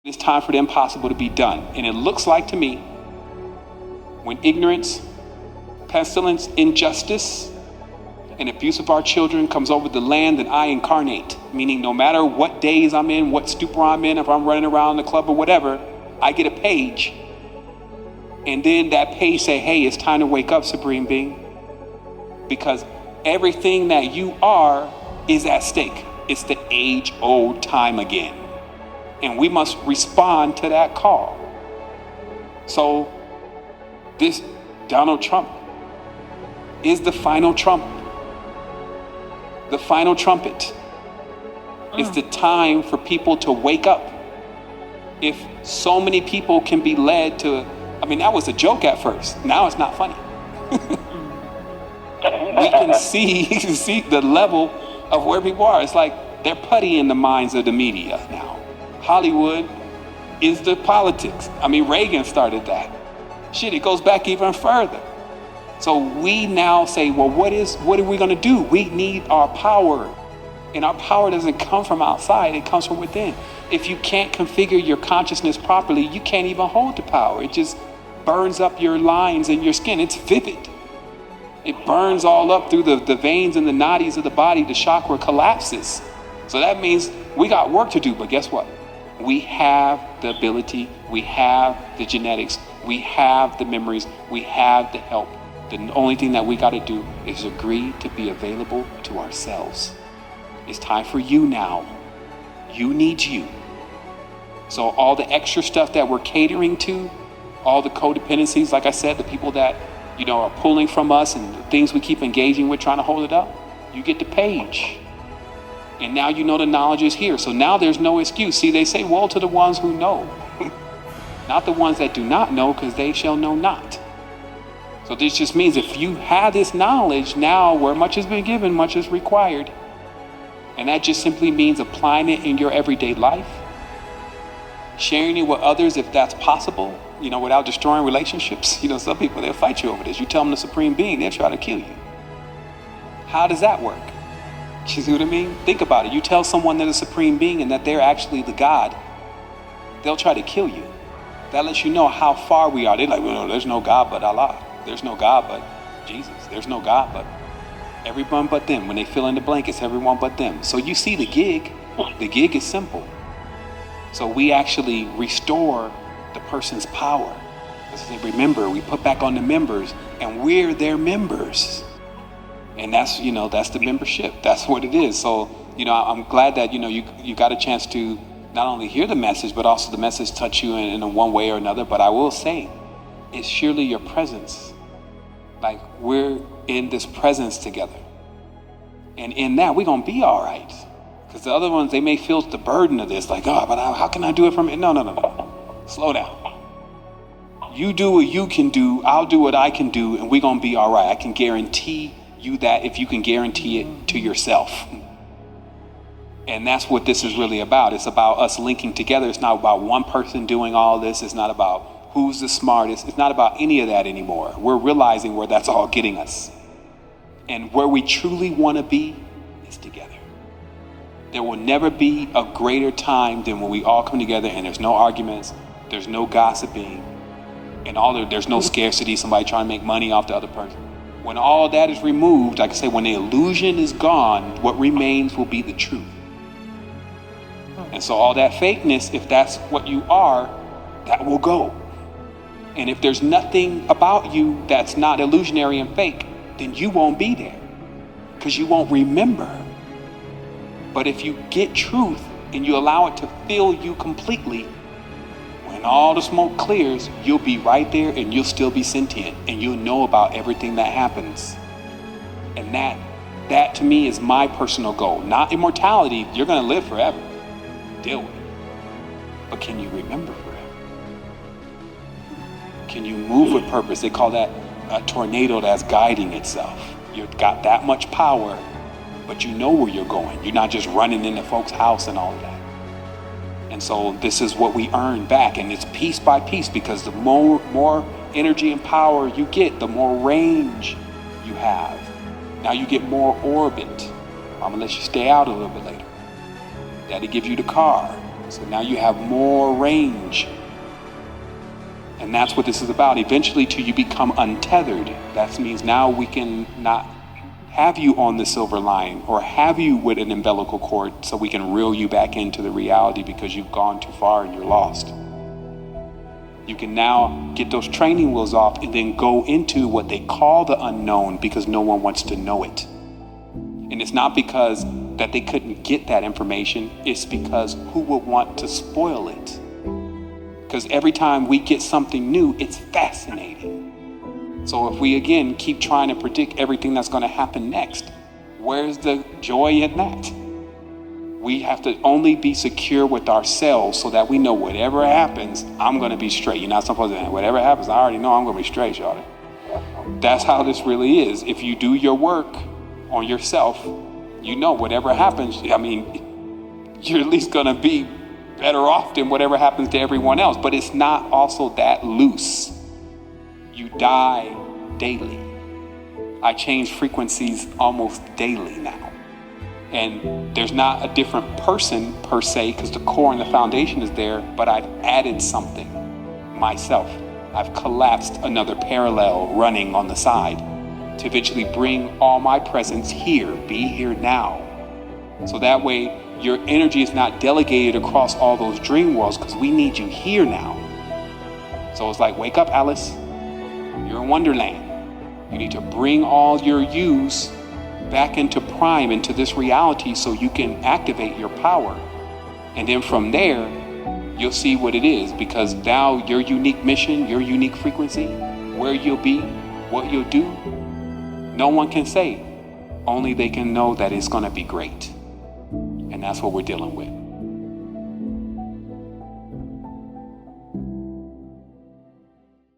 It's time for the impossible to be done. And it looks like to me, when ignorance, pestilence, injustice, and abuse of our children comes over the land, then I incarnate. Meaning no matter what days I'm in, what stupor I'm in, if I'm running around the club or whatever, I get a page. And then that page say, hey, it's time to wake up, Supreme Being. Because everything that you are is at stake. It's the age-old time again. And we must respond to that call. So this Donald Trump is the final Trump. The final trumpet. It's the time for people to wake up. If so many people can be led to, I mean, that was a joke at first. Now it's not funny. We can see the level of where people are. It's like they're putty in the minds of the media now. Hollywood is the politics. I mean, Reagan started that. Shit, it goes back even further. So we now say, well, what are we going to do? We need our power. And our power doesn't come from outside. It comes from within. If you can't configure your consciousness properly, you can't even hold the power. It just burns up your lines in your skin. It's vivid. It burns all up through the veins and the nadis of the body. The chakra collapses. So that means we got work to do. But guess what? We have the ability. We have the genetics. We have the memories. We have the help. The only thing that we got to do is agree to be available to ourselves. It's time for you now. You need you. So all the extra stuff that we're catering to, all the codependencies, like I said, the people that, are pulling from us and the things we keep engaging with, trying to hold it up, you get the page. And now you know the knowledge is here. So now there's no excuse. See, they say, woe to the ones who know. Not the ones that do not know, because they shall know not. So this just means if you have this knowledge, now where much has been given, much is required. And that just simply means applying it in your everyday life, sharing it with others if that's possible, without destroying relationships. Some people, they'll fight you over this. You tell them the Supreme Being, they'll try to kill you. How does that work? You see what I mean? Think about it. You tell someone they're the Supreme Being and that they're actually the God, they'll try to kill you. That lets you know how far we are. They're like, well, no, there's no God but Allah. There's no God but Jesus. There's no God but everyone but them. When they fill in the blank, it's everyone but them. So you see the gig. The gig is simple. So we actually restore the person's power. Remember, we put back on the members, and we're their members. And that's, that's the membership. That's what it is. So, I'm glad that, you got a chance to not only hear the message, but also the message touch you in one way or another. But I will say, it's surely your presence. Like, we're in this presence together. And in that, we're going to be all right. Because the other ones, they may feel the burden of this. Like, but how can I do it from it? No. Slow down. You do what you can do. I'll do what I can do. And we're going to be all right. I can guarantee you that if you can guarantee it to yourself. And that's what this is really about. It's about us linking together. It's not about one person doing all this. It's not about who's the smartest. It's not about any of that anymore. We're realizing where that's all getting us. And where we truly want to be is together. There will never be a greater time than when we all come together and there's no arguments, there's no gossiping, and there's no scarcity, somebody trying to make money off the other person. When all that is removed, like I say, when the illusion is gone, what remains will be the truth. And so all that fakeness, if that's what you are, that will go. And if there's nothing about you that's not illusionary and fake, then you won't be there because you won't remember. But if you get truth and you allow it to fill you completely, when all the smoke clears, you'll be right there and you'll still be sentient and you'll know about everything that happens. And that to me is my personal goal. Not immortality. You're going to live forever. Deal with it. But can you remember forever? Can you move with purpose? They call that a tornado that's guiding itself. You've got that much power, but you know where you're going. You're not just running into folks' house and all of that. And so this is what we earn back, and it's piece by piece, because the more energy and power you get, the more range you have. Now you get more orbit. I'm gonna let you stay out a little bit later. Daddy give you the car. So now you have more range. And that's what this is about. Eventually, till you become untethered. That means now we can not have you on the silver line or have you with an umbilical cord so we can reel you back into the reality because you've gone too far and you're lost. You can now get those training wheels off and then go into what they call the unknown because no one wants to know it. And it's not because that they couldn't get that information, it's because who would want to spoil it? Because every time we get something new, it's fascinating. So if we again keep trying to predict everything that's going to happen next, where's the joy in that? We have to only be secure with ourselves so that we know whatever happens, I'm going to be straight. You're not supposed to, whatever happens, I already know I'm going to be straight, Shawty. That's how this really is. If you do your work on yourself, you know whatever happens, I mean, you're at least going to be better off than whatever happens to everyone else. But it's not also that loose. You die daily. I change frequencies almost daily now. And there's not a different person per se, because the core and the foundation is there, but I've added something myself. I've collapsed another parallel running on the side to eventually bring all my presence here, be here now. So that way your energy is not delegated across all those dream worlds, because we need you here now. So it's like, wake up, Alice. You're in Wonderland. You need to bring all your yous back into prime, into this reality, so you can activate your power. And then from there, you'll see what it is, because now your unique mission, your unique frequency, where you'll be, what you'll do, no one can say. Only they can know that it's going to be great. And that's what we're dealing with.